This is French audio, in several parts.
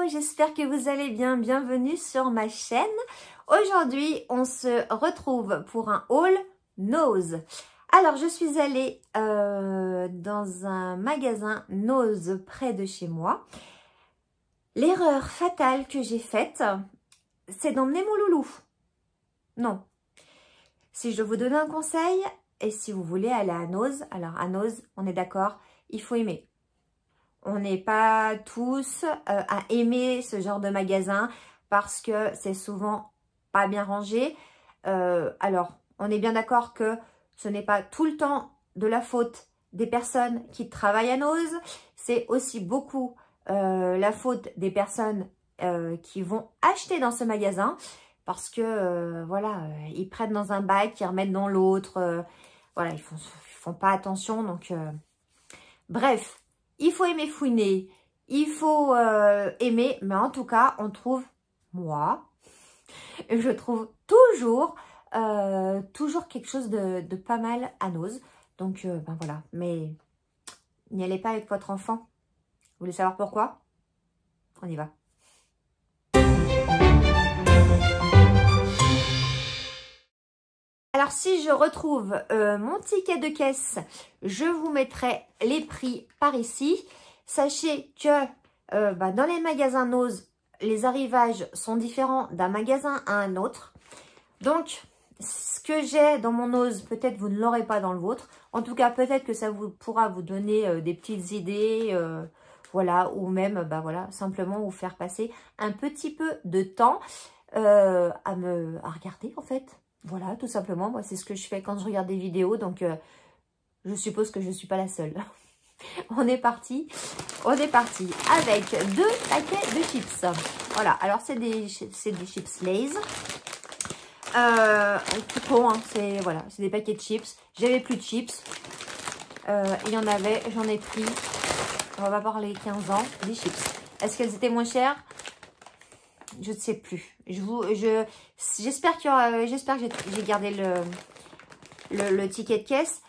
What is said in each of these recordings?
j'espère que vous allez bien. Bienvenue sur ma chaîne. Aujourd'hui, on se retrouve pour un haul Nose. Alors, je suis allée dans un magasin Nose près de chez moi. L'erreur fatale que j'ai faite, c'est d'emmener mon loulou. Non. Si je vous donne un conseil, et si vous voulez aller à Nose, alors à Nose, on est d'accord, il faut aimer. On n'est pas tous à aimer ce genre de magasin parce que c'est souvent pas bien rangé. Alors, on est bien d'accord que ce n'est pas tout le temps de la faute des personnes qui travaillent à Nose. C'est aussi beaucoup la faute des personnes qui vont acheter dans ce magasin parce que, voilà, ils prennent dans un bac, ils remettent dans l'autre. Voilà, ils font pas attention. Donc, bref. Il faut aimer fouiner, il faut aimer, mais en tout cas, on trouve, je trouve toujours quelque chose de pas mal à Nose. Donc, ben voilà, mais n'y allez pas avec votre enfant. Vous voulez savoir pourquoi? On y va. Alors, si je retrouve mon ticket de caisse, je vous mettrai les prix par ici. Sachez que dans les magasins Nose, les arrivages sont différents d'un magasin à un autre. Donc, ce que j'ai dans mon Nose, peut-être vous ne l'aurez pas dans le vôtre. En tout cas, peut-être que ça pourra vous donner des petites idées, voilà, ou même, voilà, simplement vous faire passer un petit peu de temps à regarder, en fait. Voilà, tout simplement, moi c'est ce que je fais quand je regarde des vidéos, donc je suppose que je ne suis pas la seule. On est parti avec 2 paquets de chips. Voilà, alors c'est des chips Lay's. Tout con, hein, c'est des paquets de chips. J'avais plus de chips. Il y en avait, j'en ai pris, on va pas parler 15 ans, des chips. Est-ce qu'elles étaient moins chères? Je ne sais plus. J'espère que j'ai gardé le ticket de caisse.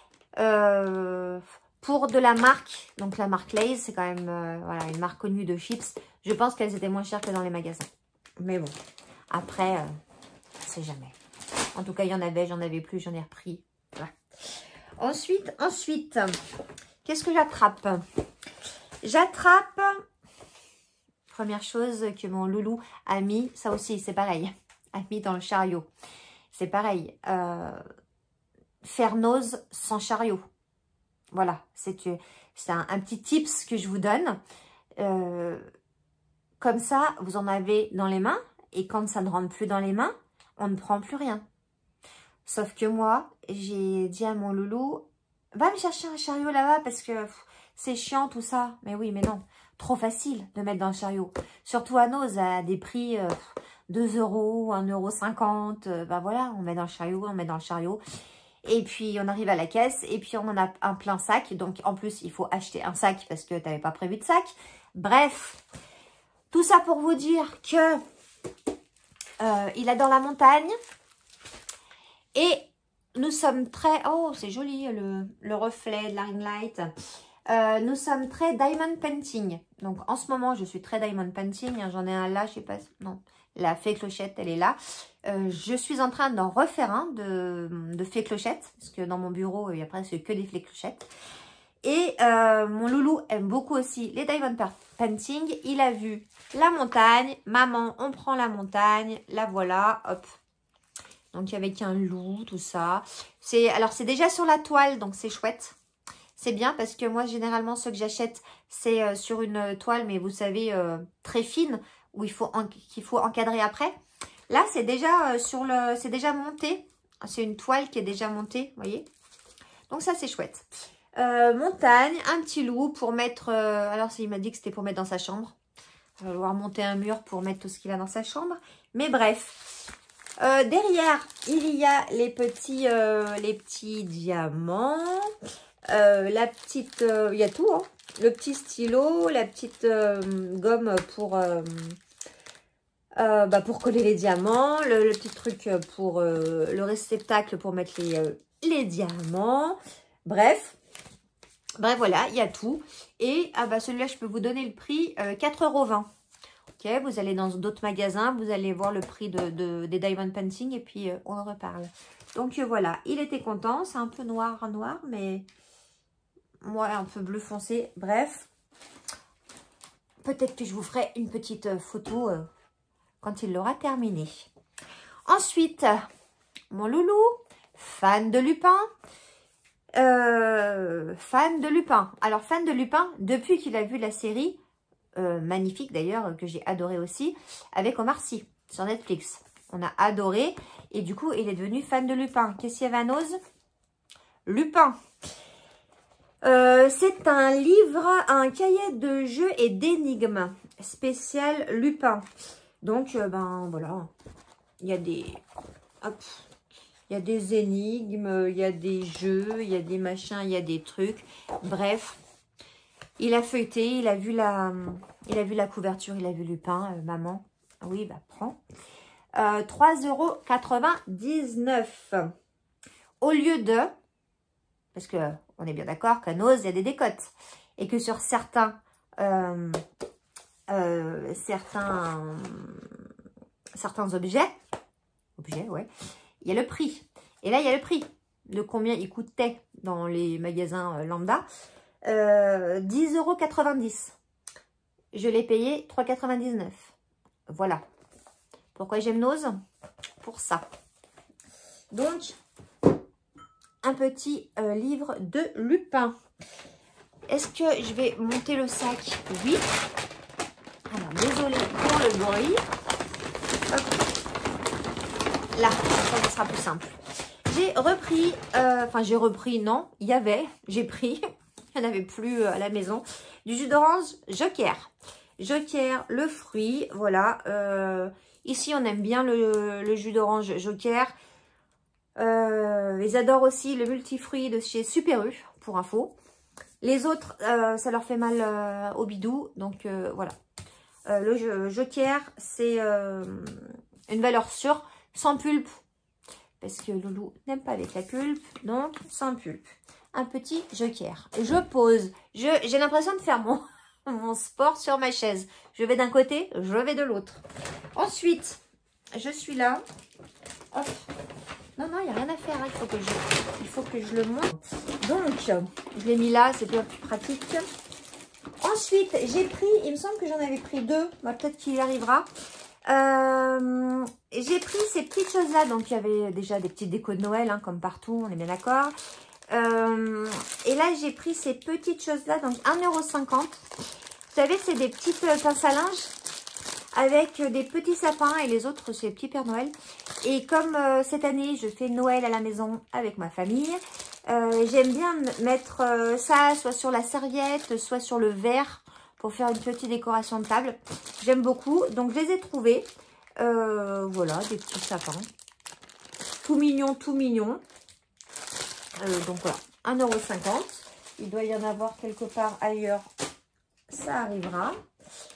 Pour de la marque, donc la marque Lay's, c'est quand même voilà, une marque connue de chips. Je pense qu'elles étaient moins chères que dans les magasins. Mais bon, après, on sait jamais. En tout cas, il y en avait, j'en avais plus, j'en ai repris. Voilà. Ensuite, qu'est-ce que j'attrape? J'attrape... Première chose que mon loulou a mis, ça aussi c'est pareil, a mis dans le chariot. C'est pareil, faire Nose sans chariot. Voilà, c'est un petit tips que je vous donne. Comme ça, vous en avez dans les mains et quand ça ne rentre plus dans les mains, on ne prend plus rien. Sauf que moi, j'ai dit à mon loulou, va me chercher un chariot là-bas parce que c'est chiant tout ça. Mais oui, mais non. Trop facile de mettre dans le chariot. Surtout à Nose, à des prix 2 €, 1,50 €. Ben voilà, on met dans le chariot, Et puis, on arrive à la caisse. Et puis, on en a un plein sac. Donc, en plus, il faut acheter un sac parce que tu n'avais pas prévu de sac. Bref, tout ça pour vous dire que il adore la montagne. Et nous sommes très... Oh, c'est joli le reflet de la ring light. Nous sommes très diamond painting. Donc en ce moment, je suis très diamond painting. J'en ai un là, je sais pas. Non, la fée clochette, elle est là. Je suis en train d'en refaire un de fée clochette. Parce que dans mon bureau, il y a presque que des fées clochettes. Et mon loulou aime beaucoup aussi les diamond painting. Il a vu la montagne. Maman, on prend la montagne. La voilà, hop. Donc avec un loup, tout ça. Alors c'est déjà sur la toile, donc c'est chouette. C'est bien parce que moi, généralement, ce que j'achète, c'est sur une toile, mais vous savez, très fine, où qu'il faut encadrer après. Là, c'est déjà c'est déjà monté. C'est une toile qui est déjà montée, vous voyez. Donc ça, c'est chouette. Montagne, un petit loup pour mettre... alors, il m'a dit que c'était pour mettre dans sa chambre. Il va falloir monter un mur pour mettre tout ce qu'il a dans sa chambre. Mais bref. Derrière, il y a les petits diamants. La petite, il y a tout, hein. Le petit stylo, la petite gomme pour coller les diamants, le petit truc pour le réceptacle pour mettre les diamants. Bref, voilà, il y a tout. Et celui-là, je peux vous donner le prix 4,20 €. Ok, vous allez dans d'autres magasins, vous allez voir le prix des Diamond Painting et puis on en reparle. Donc voilà, il était content. C'est un peu noir, mais moi un peu bleu foncé. Bref, peut-être que je vous ferai une petite photo quand il l'aura terminé. Ensuite, mon loulou, fan de Lupin. Fan de Lupin. Alors, fan de Lupin, depuis qu'il a vu la série, magnifique d'ailleurs, que j'ai adoré aussi, avec Omar Sy sur Netflix. On a adoré et du coup, il est devenu fan de Lupin. Qu'est-ce qu'il y avait à Nose? Lupin. C'est un livre, un cahier de jeux et d'énigmes spécial Lupin. Donc, ben voilà, il y a des... Hop. Il y a des énigmes, il y a des jeux, il y a des machins, il y a des trucs. Bref, il a feuilleté, il a vu la couverture, il a vu Lupin. Maman, oui, bah prends. 3,99 €. Au lieu de, parce que on est bien d'accord qu'à Nose, il y a des décotes. Et que sur certains objets, ouais, il y a le prix. Et là, il y a le prix de combien il coûtait dans les magasins lambda. 10,90 €. Je l'ai payé 3,99 €. Voilà. Pourquoi j'aime Nose? Pour ça. Donc, un petit livre de Lupin. Est-ce que je vais monter le sac? Oui. Alors, désolé pour le bruit. Hop. Là, ça sera plus simple. J'ai repris, non, j'ai pris, il n'y en avait plus à la maison, du jus d'orange Joker. Joker, le fruit, voilà. Ici, on aime bien le jus d'orange Joker. Ils adorent aussi le multifruit de chez Super U, pour info. Les autres, ça leur fait mal au bidou, donc voilà. Le Joker, c'est une valeur sûre, sans pulpe. Parce que Loulou n'aime pas avec la pulpe, donc sans pulpe. Un petit Joker. Je pose. J'ai l'impression de faire mon sport sur ma chaise. Je vais d'un côté, je vais de l'autre. Ensuite, je suis là. Hop. Non, il n'y a rien à faire. Hein. Il faut que je le monte. Donc, je l'ai mis là, c'est bien plus pratique. Ensuite, j'ai pris, il me semble que j'en avais pris 2. Bah, peut-être qu'il y arrivera. J'ai pris ces petites choses là, donc il y avait déjà des petites décos de Noël, hein, comme partout, on est bien d'accord. Et là j'ai pris ces petites choses là, donc 1,50 €. Vous savez, c'est des petites pinces à linge avec des petits sapins et les autres c'est les petits Père Noël. Et comme cette année je fais Noël à la maison avec ma famille, j'aime bien mettre ça soit sur la serviette, soit sur le verre, pour faire une petite décoration de table. J'aime beaucoup. Donc, je les ai trouvés. Voilà, des petits sapins. Tout mignon, tout mignon. Donc, voilà, 1,50 €. Il doit y en avoir quelque part ailleurs. Ça arrivera.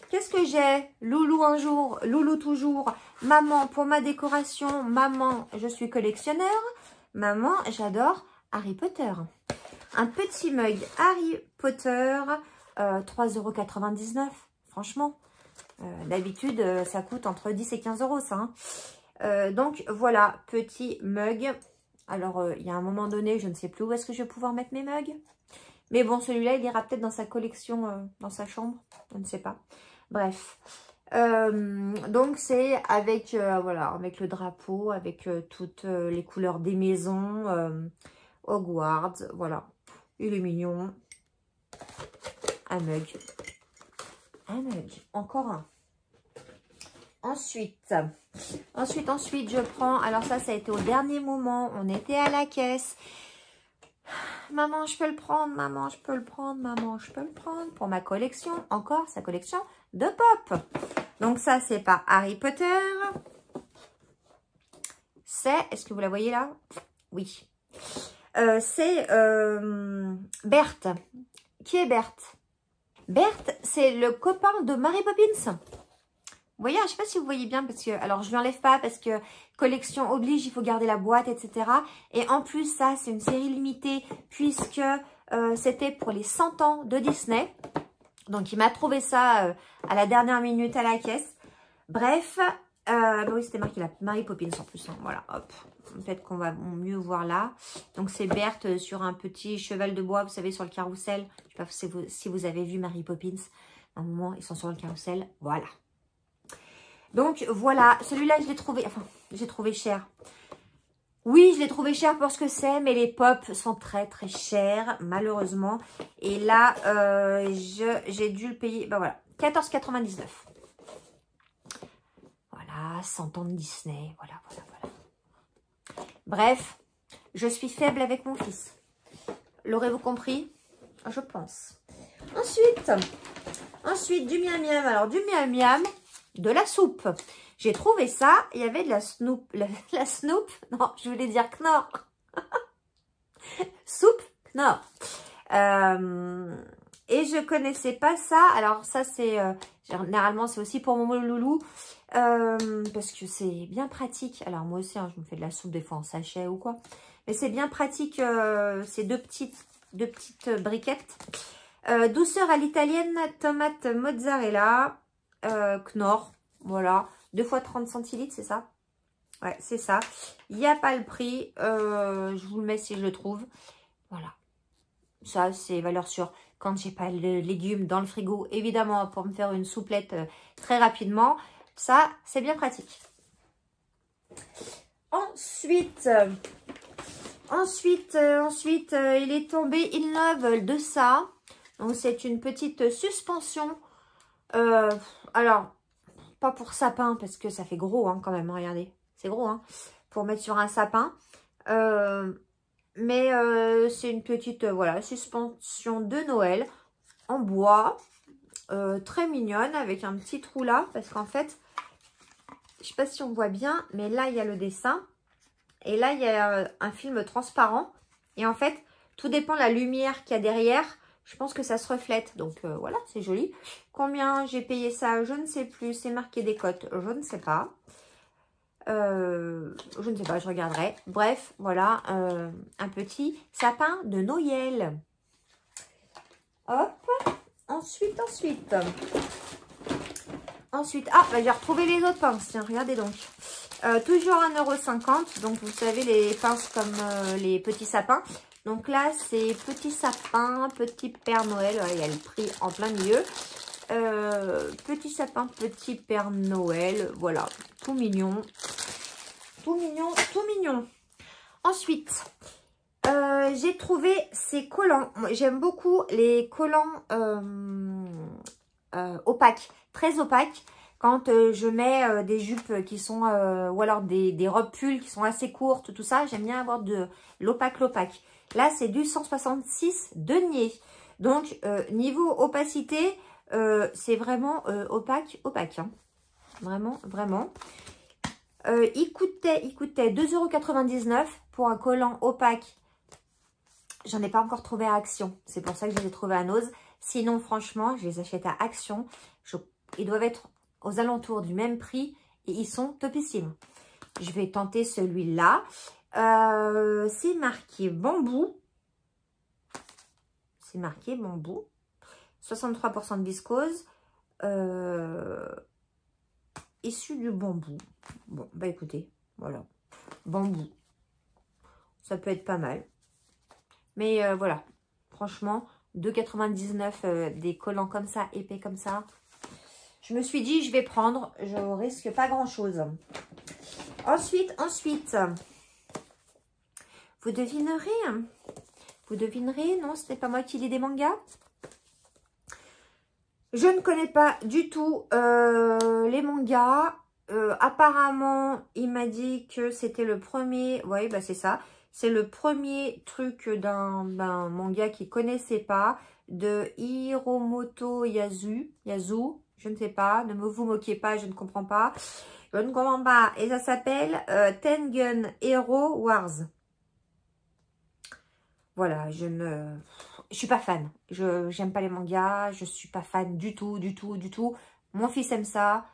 Qu'est-ce que j'ai? Loulou un jour, Loulou toujours. Maman, pour ma décoration. Maman, je suis collectionneur. Maman, j'adore Harry Potter. Un petit mug Harry Potter. 3,99 €. Franchement, d'habitude, ça coûte entre 10 et 15 € ça. Hein. Donc, voilà, petit mug. Alors, il y a un moment donné, je ne sais plus où est-ce que je vais pouvoir mettre mes mugs. Mais bon, celui-là, il ira peut-être dans sa collection, dans sa chambre. Je ne sais pas. Bref. Donc, c'est avec, voilà, avec le drapeau, avec toutes les couleurs des maisons. Hogwarts, voilà. Il est mignon. Un mug. Encore un. Ensuite, je prends... Alors ça a été au dernier moment. On était à la caisse. Maman, je peux le prendre. Maman, je peux le prendre. Maman, je peux le prendre. Pour ma collection. Encore sa collection de pop. Donc ça, c'est pas Harry Potter. C'est... Est-ce que vous la voyez là? Oui. C'est Berthe. Qui est Berthe? Berthe, c'est le copain de Mary Poppins. Vous voyez, je ne sais pas si vous voyez bien, parce que, alors je ne l'enlève pas parce que collection oblige, il faut garder la boîte, etc. Et en plus, ça, c'est une série limitée puisque c'était pour les 100 ans de Disney. Donc, il m'a trouvé ça à la dernière minute à la caisse. Bref, bah oui, c'était marqué là, Mary Poppins en plus. Hein, voilà, hop. Peut-être qu'on va mieux voir là. Donc, c'est Berthe sur un petit cheval de bois, vous savez, sur le carrousel. Je ne sais pas si vous avez vu Mary Poppins. À un moment, ils sont sur le carrousel. Voilà. Donc, voilà. Celui-là, je l'ai trouvé... Enfin, j'ai trouvé cher. Oui, je l'ai trouvé cher pour ce que c'est, mais les pop sont très, très chers, malheureusement. Et là, j'ai dû le payer... Ben voilà, 14,99 €. Voilà, 100 ans de Disney. Voilà, voilà, voilà. Bref, je suis faible avec mon fils. L'aurez-vous compris? Je pense. Ensuite, du miam miam. Alors, du miam miam, de la soupe. J'ai trouvé ça. Il y avait de la Snoop. La Snoop? Non, je voulais dire Knorr. Soupe Knorr. Et je connaissais pas ça. Alors, ça, c'est... généralement, c'est aussi pour mon loulou. Parce que c'est bien pratique. Alors, moi aussi, hein, je me fais de la soupe des fois en sachet ou quoi. Mais c'est bien pratique. Ces deux petites briquettes. Douceur à l'italienne, tomate mozzarella, Knorr, voilà, 2 fois 30 centilitres, c'est ça? Ouais, c'est ça. Il n'y a pas le prix, je vous le mets si je le trouve. Voilà, ça c'est valeur sûre. Quand j'ai pas de légumes dans le frigo, évidemment, pour me faire une souplette très rapidement, ça c'est bien pratique. Ensuite, il est tombé in love de ça. Donc, c'est une petite suspension. Alors, pas pour sapin, parce que ça fait gros hein, quand même. Regardez, c'est gros hein, pour mettre sur un sapin. Mais c'est une petite voilà, suspension de Noël en bois. Très mignonne, avec un petit trou là. Parce qu'en fait, je sais pas si on voit bien, mais là, il y a le dessin. Et là, il y a un film transparent. Et en fait, tout dépend de la lumière qu'il y a derrière. Je pense que ça se reflète. Donc, voilà, c'est joli. Combien j'ai payé ça? Je ne sais plus. C'est marqué des cotes. Je ne sais pas. Je ne sais pas, je regarderai. Bref, voilà, un petit sapin de Noël. Hop. Ensuite. Ah, bah, j'ai retrouvé les autres pinces. Tiens, regardez donc. Toujours 1,50 €. Donc, vous savez, les pinces comme les petits sapins. Donc là, c'est petit sapin, petit Père Noël. Ouais, il y a le prix en plein milieu. Petit sapin, petit Père Noël. Voilà, tout mignon. Tout mignon, tout mignon. Ensuite, j'ai trouvé ces collants. J'aime beaucoup les collants opaques, très opaques. Quand je mets des jupes qui sont, ou alors des robes pulls qui sont assez courtes, tout ça, j'aime bien avoir de l'opaque. Là, c'est du 166 deniers. Donc, niveau opacité, c'est vraiment opaque. Hein. Vraiment, vraiment. Il coûtait 2,99 € pour un collant opaque. J'en ai pas encore trouvé à Action. C'est pour ça que je les ai trouvés à Nose. Sinon, franchement, je les achète à Action. Ils doivent être aux alentours du même prix et ils sont topissimes. Je vais tenter celui-là. C'est marqué bambou. C'est marqué bambou. 63% de viscose. Issu du bambou. Bon, bah écoutez, voilà. Bambou. Ça peut être pas mal. Mais voilà. Franchement, 2,99 des collants comme ça, épais comme ça. Je me suis dit, je vais prendre. Je risque pas grand-chose. Ensuite. Vous devinerez. Vous devinerez, non, ce n'est pas moi qui lis des mangas. Je ne connais pas du tout les mangas. Apparemment, il m'a dit que c'était le premier... Oui, bah c'est ça. C'est le premier truc d'un manga qu'il ne connaissait pas. De Hiromoto Yasu. Je ne sais pas. Ne vous moquez pas, je ne comprends pas. Je ne comprends pas. Et ça s'appelle Tengen Hero Wars. Voilà, je suis pas fan. J'aime pas les mangas. Je suis pas fan du tout. Mon fils aime ça.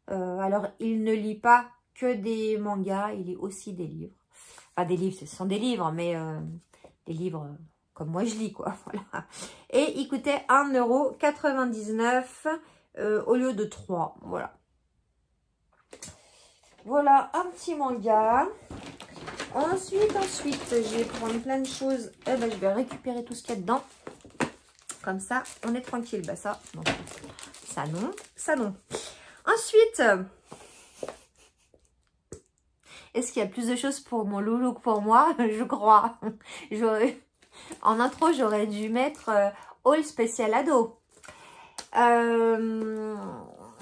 Alors, il ne lit pas que des mangas. Il lit aussi des livres. Enfin, des livres, ce sont des livres, mais des livres comme moi je lis, quoi. Voilà. Et il coûtait 1,99 € au lieu de 3. Voilà. voilà, un petit manga. Ensuite, je vais prendre plein de choses. Eh ben, je vais récupérer tout ce qu'il y a dedans. Comme ça, on est tranquille. Bah ça, non. Ça non, ça non. Ensuite, est-ce qu'il y a plus de choses pour mon loulou que pour moi? Je crois. En intro, j'aurais dû mettre haul spécial ado.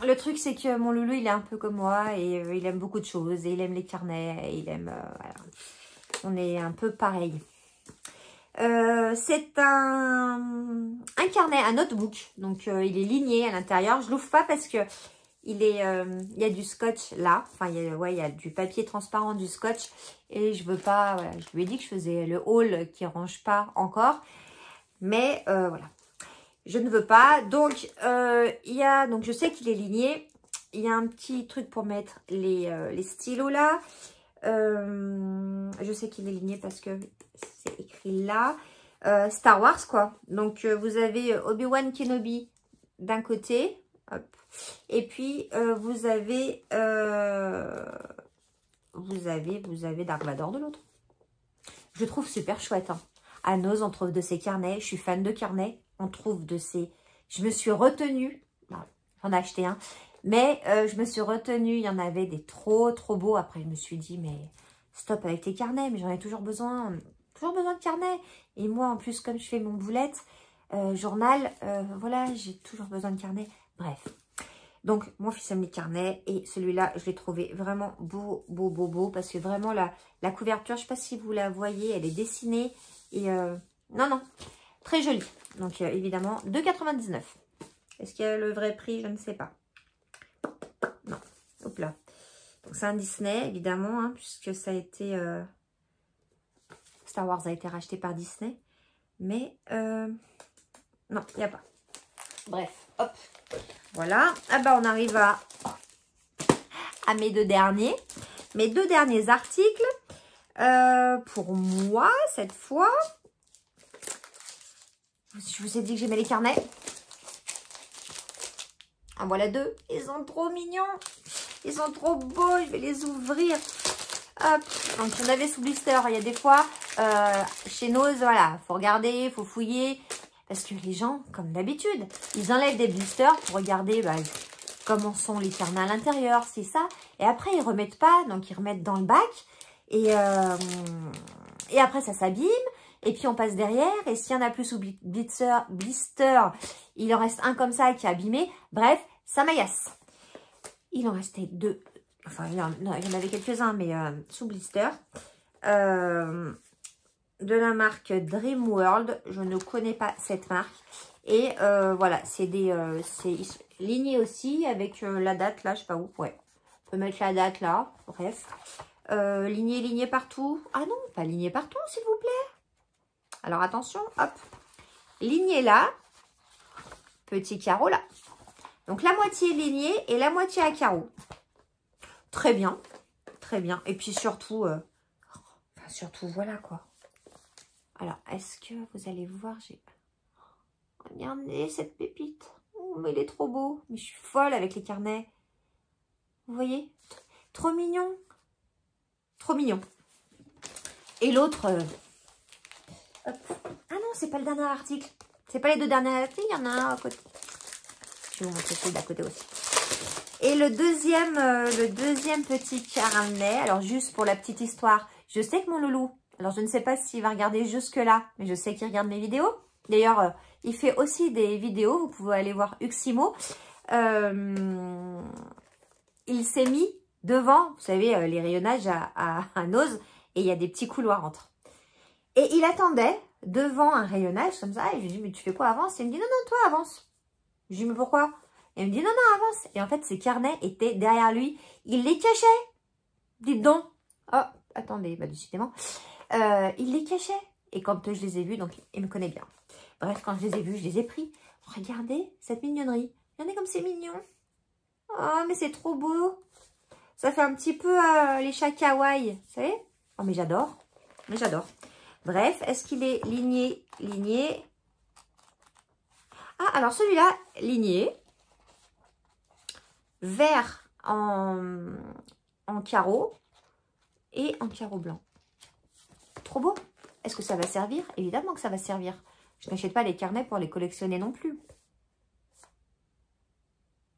Le truc, c'est que mon loulou, il est un peu comme moi et il aime beaucoup de choses. Et il aime les carnets. Et il aime... voilà. On est un peu pareil. C'est un carnet, un notebook. Donc, il est ligné à l'intérieur. Je l'ouvre pas parce que il y a du scotch là. Enfin, il y a du papier transparent, du scotch. Et je veux pas... Voilà, je lui ai dit que je faisais le haul qui range pas encore. Mais voilà. Je ne veux pas. Donc, donc je sais qu'il est ligné. Il y a un petit truc pour mettre les stylos là. Je sais qu'il est ligné parce que c'est écrit là. Star Wars quoi. Donc, vous avez Obi-Wan Kenobi d'un côté. Hop. Et puis, vous avez Dark Vador de l'autre. Je trouve super chouette. Hein. À Noz, on trouve de ces carnets. Je suis fan de carnets. On trouve de ces... Je me suis retenue. J'en ai acheté un. Mais je me suis retenue. Il y en avait des trop beaux. Après, je me suis dit, mais stop avec les carnets. Mais j'en ai toujours besoin. Toujours besoin de carnets. Et moi, en plus, comme je fais mon boulette, journal, voilà, j'ai toujours besoin de carnets. Bref. Donc, mon fils aime les carnets. Et celui-là, je l'ai trouvé vraiment beau. Parce que vraiment, la couverture, je ne sais pas si vous la voyez, elle est dessinée. Et non, très jolie. Donc, évidemment, 2,99 €. Est-ce qu'il y a le vrai prix? Je ne sais pas. Non. Hop là. Donc, c'est un Disney, évidemment, hein, puisque ça a été... Star Wars a été racheté par Disney. Mais, non, il n'y a pas. Bref, hop. Voilà. Ah bah, on arrive à mes deux derniers. Mes deux derniers articles. Pour moi, cette fois... Je vous ai dit que j'aimais les carnets. En voilà deux. Ils sont trop mignons. Ils sont trop beaux. Je vais les ouvrir. Hop. Donc, on avait sous blister. Il y a des fois, chez Noz, voilà, faut regarder, faut fouiller. Parce que les gens, comme d'habitude, ils enlèvent des blisters pour regarder comment sont les carnets à l'intérieur, c'est ça. Et après, ils remettent pas. Donc, ils remettent dans le bac. Et après, ça s'abîme. Et puis, on passe derrière. Et s'il y en a plus sous blister, il en reste un comme ça qui est abîmé. Bref, ça m'agace. Il en restait deux. Enfin, il y en avait quelques-uns, mais sous blister. De la marque Dreamworld. Je ne connais pas cette marque. Et voilà, c'est ligné aussi avec la date là, je sais pas où. Ouais, on peut mettre la date là. Bref. Ligné partout. Ah non, pas ligné partout, s'il vous plaît. Alors, attention, hop. Ligné là. Petit carreau là. Donc, la moitié lignée et la moitié à carreau. Très bien. Très bien. Et puis, surtout, voilà quoi. Alors, est-ce que vous allez voir, regardez cette pépite. Oh, mais il est trop beau. Mais je suis folle avec les carnets. Vous voyez? Trop mignon. Trop mignon. Et l'autre... hop. Ah non, c'est pas le dernier article. C'est pas les deux derniers articles, il y en a un à côté. Je vais vous montrer celui d'à côté aussi. Et le deuxième petit carnet, alors juste pour la petite histoire, je sais que mon loulou, alors je ne sais pas s'il va regarder jusque-là, mais je sais qu'il regarde mes vidéos. D'ailleurs, il fait aussi des vidéos, vous pouvez aller voir Uximo. Il s'est mis devant, vous savez, les rayonnages à Noz, et il y a des petits couloirs entre. Et il attendait devant un rayonnage comme ça. Et je lui dis, mais tu fais quoi, avance? Et il me dit, non, non, toi, avance. Je lui dis, mais pourquoi? Et il me dit, non, non, avance. Et en fait, ses carnets étaient derrière lui. Il les cachait. Dites donc. Oh, attendez, bah, décidément. Il les cachait. Et quand je les ai vus, donc il me connaît bien. Bref, quand je les ai vus, je les ai pris. Regardez cette mignonnerie. Regardez comme c'est mignon. Oh, mais c'est trop beau. Ça fait un petit peu les chats kawaii. Vous savez? Oh, mais j'adore. Mais j'adore. Bref, est-ce qu'il est ligné? Ah, alors celui-là, ligné. Vert en en carreau et en carreau blanc. Trop beau. Est-ce que ça va servir? Évidemment que ça va servir. Je n'achète pas les carnets pour les collectionner non plus.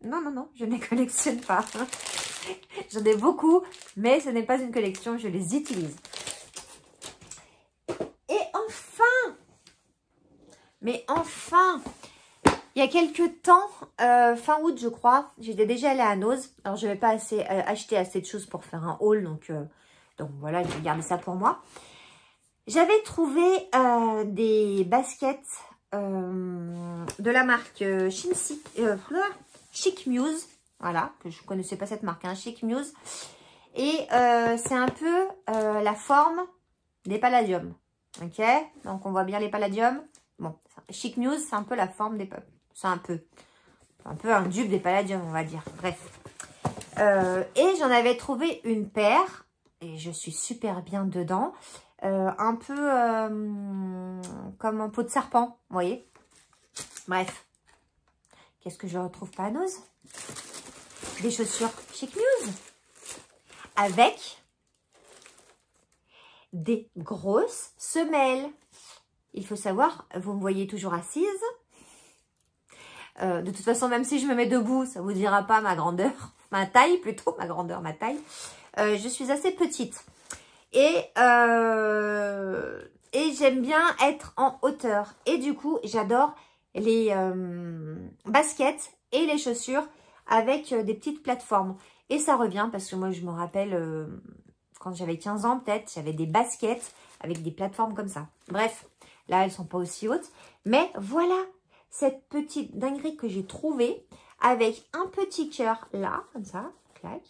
Non, non, non, je ne les collectionne pas. J'en ai beaucoup, mais ce n'est pas une collection, je les utilise. Et enfin, mais enfin, il y a quelques temps, fin août je crois, j'étais déjà allée à Noz. Alors je ne vais pas acheter assez de choses pour faire un haul, donc voilà, je vais garder ça pour moi. J'avais trouvé des baskets de la marque Chic Muse. Voilà, que je ne connaissais pas cette marque, hein, Chic Muse. Et c'est un peu la forme des palladiums. Ok, donc on voit bien les palladiums. Bon, Chic Muse, c'est un peu la forme des... C'est un peu un dupe des palladiums, on va dire. Bref. Et j'en avais trouvé une paire. Et je suis super bien dedans. Un peu comme un pot de serpent, vous voyez. Bref. Qu'est-ce que je retrouve pas à Noz? Des chaussures Chic Muse. Avec des grosses semelles. Il faut savoir, vous me voyez toujours assise. De toute façon, même si je me mets debout, ça ne vous dira pas ma grandeur. Ma taille plutôt, ma grandeur, ma taille. Je suis assez petite. Et j'aime bien être en hauteur. Et du coup, j'adore les baskets et les chaussures avec des petites plateformes. Et ça revient parce que moi, je me rappelle, quand j'avais 15 ans peut-être, j'avais des baskets avec des plateformes comme ça. Bref, là, elles ne sont pas aussi hautes. Mais voilà cette petite dinguerie que j'ai trouvée avec un petit cœur là, comme ça, clac.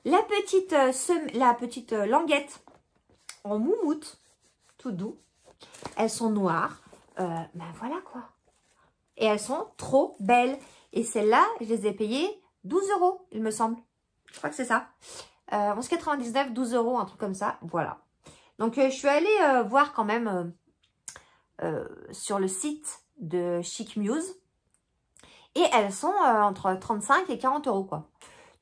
La petite languette en moumoute, tout doux. Elles sont noires. Ben voilà quoi. Et elles sont trop belles. Et celles-là, je les ai payées 12 €, il me semble. Je crois que c'est ça. 11,99, 12 €, un truc comme ça. Voilà. Donc, je suis allée voir quand même sur le site de Chic Muse. Et elles sont entre 35 et 40 € quoi.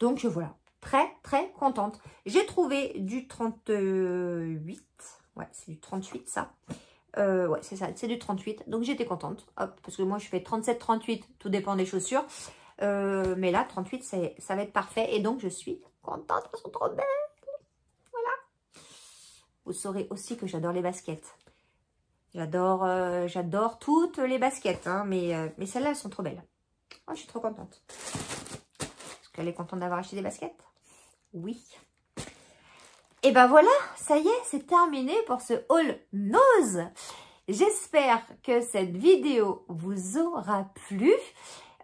Donc, voilà. Très, très contente. J'ai trouvé du 38. Ouais, c'est du 38, ça. Ouais, c'est ça, c'est du 38. Donc, j'étais contente. Hop, parce que moi, je fais 37, 38. Tout dépend des chaussures. Mais là, 38, ça va être parfait. Et donc, je suis contente. Elles sont trop belles. Voilà. Vous saurez aussi que j'adore les baskets. J'adore toutes les baskets. Hein, mais celles-là, elles sont trop belles. Oh, je suis trop contente. Est-ce qu'elle est contente d'avoir acheté des baskets? Oui. Et ben voilà, ça y est, c'est terminé pour ce haul Noz. J'espère que cette vidéo vous aura plu.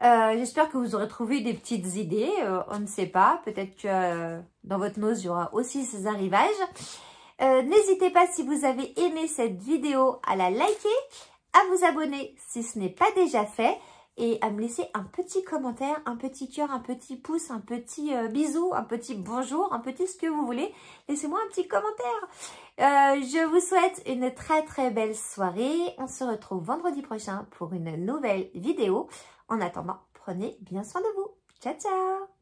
J'espère que vous aurez trouvé des petites idées. On ne sait pas, peut-être que dans votre Noz, il y aura aussi ces arrivages. N'hésitez pas, si vous avez aimé cette vidéo, à la liker, à vous abonner si ce n'est pas déjà fait. Et à me laisser un petit commentaire, un petit cœur, un petit pouce, un petit bisou, un petit bonjour, un petit ce que vous voulez. Laissez-moi un petit commentaire. Je vous souhaite une très très belle soirée. On se retrouve vendredi prochain pour une nouvelle vidéo. En attendant, prenez bien soin de vous. Ciao, ciao!